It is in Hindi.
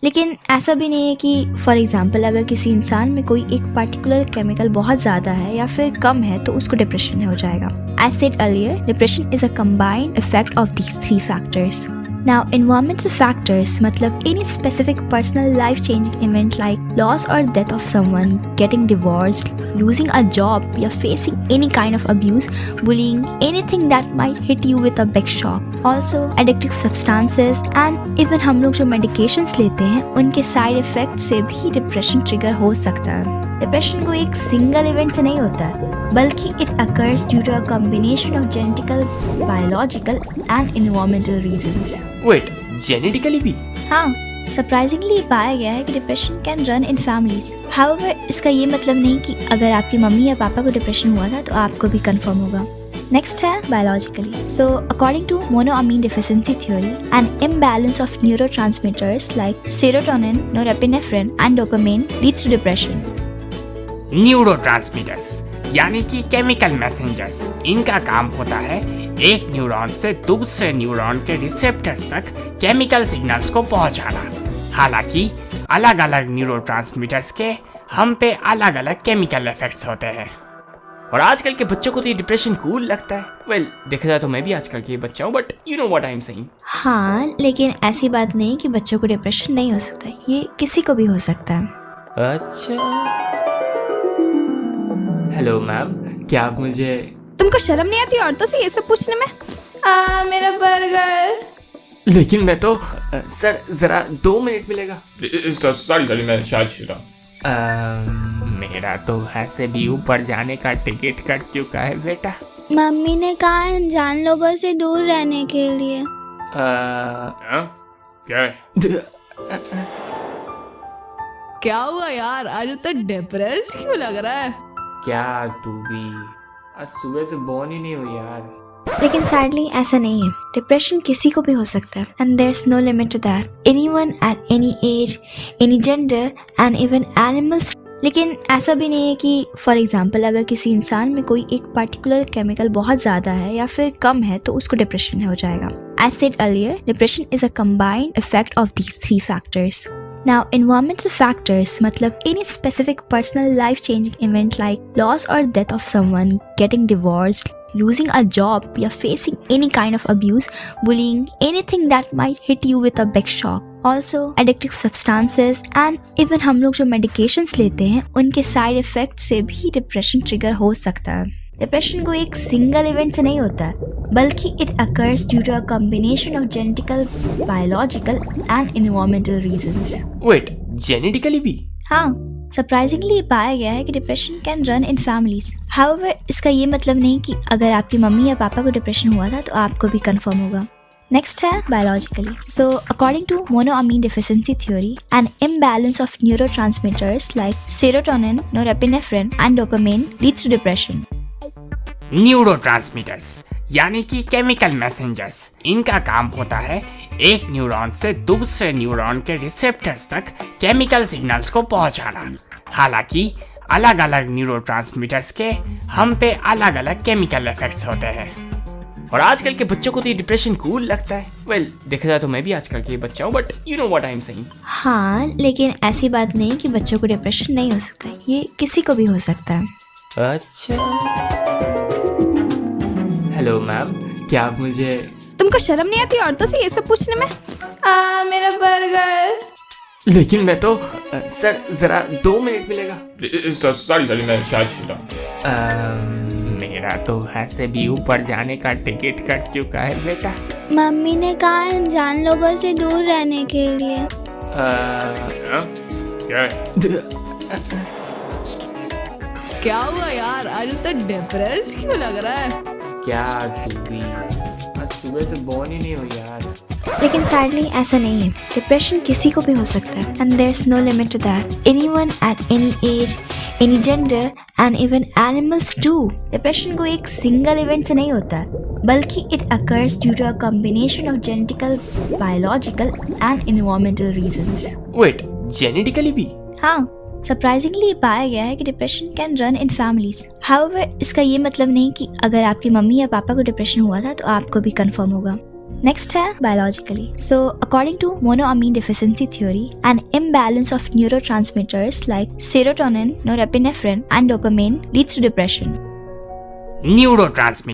लेकिन ऐसा भी नहीं है कि फॉर एग्जांपल अगर किसी इंसान में कोई एक पर्टिकुलर केमिकल बहुत ज़्यादा है या फिर कम है तो उसको डिप्रेशन में हो जाएगा। As said earlier, depression is a combined effect of these three factors. Now, environmental factors मतलब any specific personal life-changing event like loss or death of someone, getting divorced, losing a job, या facing any kind of abuse, bullying, anything that might hit you with a big shock. Also, addictive substances and even हम लोग जो medications लेते हैं उनके side effects से भी depression trigger हो सकता है। डिप्रेशन को एक सिंगल इवेंट से नहीं होता है, बल्कि it occurs due to a combination of genetical, biological and environmental reasons. Wait, genetically भी? हाँ, सरप्राइजिंगली पाया गया है कि depression can run in families. However, इसका ये मतलब नहीं कि अगर आपकी मम्मी या पापा को डिप्रेशन हुआ था तो आपको भी कंफर्म होगा। नेक्स्ट है biologically. So according to monoamine deficiency theory, an imbalance of neurotransmitters like serotonin, norepinephrine and dopamine leads to depression. Neurotransmitters यानी कि केमिकल मैसेंजर्स, इनका काम होता है एक न्यूरॉन से दूसरे न्यूरॉन के रिसेप्टर्स तक केमिकल सिग्नल्स को पहुंचाना। हालांकि अलग अलग न्यूरोट्रांसमीटर्स के हम पे अलग अलग केमिकल इफेक्ट्स होते हैं। और आजकल के बच्चों को तो ये डिप्रेशन कूल लगता है। वेल, देखा जाए तो मैं भी आजकल की बच्चा हूँ, but you know what I am saying. हाँ, लेकिन ऐसी बात नहीं कि बच्चों को डिप्रेशन नहीं हो सकता, ये किसी को भी हो सकता है। अच्छा, हेलो मैम, क्या आप मुझे... तुमको शर्म नहीं आती औरतों से ये सब पूछने में? मेरा बर्गर। लेकिन मैं तो सर जरा 2 मिनट मिलेगा। सॉरी मैं शायद शुरू। मेरा तो ऐसे भी ऊपर जाने का टिकट कट चुका है बेटा। मम्मी ने कहा अनजान लोगों से दूर रहने के लिए। क्या है? क्या हुआ यार, आज तो डिप्रेस्ड क्यों लग रहा है? क्या तू भी आज सुबह से बोन ही नहीं हुई यार। लेकिन सैडली ऐसा नहीं है, डिप्रेशन किसी को भी हो सकता है and there is no limit to that. Anyone at any age, any gender and even animals. लेकिन ऐसा भी नहीं है कि फॉर एग्जांपल अगर किसी इंसान में कोई एक पर्टिकुलर केमिकल बहुत ज़्यादा है या फिर कम है तो उसको डिप्रेशन में हो जाएगा। As said earlier, depression is a combined effect of these three factors. Now, environmental factors मतलब any specific personal life-changing event like loss or death of someone, getting divorced, losing a job, या facing any kind of abuse, bullying, anything that might hit you with a big shock. Also, addictive substances and even हम लोग जो medications लेते हैं उनके side effects से भी depression trigger हो सकता है। डिप्रेशन को एक सिंगल इवेंट से नहीं होता है, बल्कि it occurs due to a combination of genetical, biological and environmental reasons. Wait, genetically भी? हाँ, सरप्राइजिंगली पाया गया है कि depression can run in families. However, इसका ये मतलब नहीं कि अगर आपकी मम्मी या पापा को डिप्रेशन हुआ था तो आपको भी कंफर्म होगा। नेक्स्ट है biologically. So according to monoamine deficiency theory, an imbalance of neurotransmitters like serotonin, norepinephrine and dopamine leads to depression. Neurotransmitters यानी कि केमिकल मैसेंजर्स, इनका काम होता है एक न्यूरॉन से दूसरे न्यूरॉन के रिसेप्टर्स तक केमिकल सिग्नल्स को पहुंचाना। हालांकि अलग अलग न्यूरोट्रांसमीटर्स के हम पे अलग अलग केमिकल इफेक्ट्स होते हैं। और आजकल के बच्चों को तो ये डिप्रेशन कूल लगता है। वेल, देखा जाए तो मैं भी आजकल की बच्चा हूँ, but you know what I am saying. हाँ, लेकिन ऐसी बात नहीं कि बच्चों को डिप्रेशन नहीं हो सकता, ये किसी को भी हो सकता है। अच्छा, हेलो मैम, क्या आप मुझे... तुमको शर्म नहीं आती औरतों से ये सब पूछने में? मेरा बर्गर। लेकिन मैं तो सर जरा 2 मिनट मिलेगा। सॉरी मैं शायद शुरू। मेरा तो ऐसे भी ऊपर जाने का टिकट कट चुका है बेटा। मम्मी ने कहा अनजान लोगों से दूर रहने के लिए। क्या है? क्या हुआ यार, आज तो डिप्रेस्ड क्यों लग रहा है? क्या तू भी आज सुबह से बोन ही नहीं हुई यार। लेकिन सैडली ऐसा नहीं है, डिप्रेशन किसी को भी हो सकता है and there is no limit to that. Anyone at any age, any gender and even animals too. Depression को एक सिंगल इवेंट से नहीं होता है, बल्कि it occurs due to a combination of genetical, biological and environmental reasons. Wait, genetically भी? हाँ, सरप्राइजिंगली पाया गया है कि depression can run in families. However, इसका ये मतलब नहीं कि अगर आपकी मम्मी या पापा को डिप्रेशन हुआ था तो आपको भी कंफर्म होगा। नेक्स्ट है biologically. So according to monoamine deficiency theory, an imbalance of neurotransmitters like serotonin, norepinephrine and dopamine leads to depression. Neurotransmitter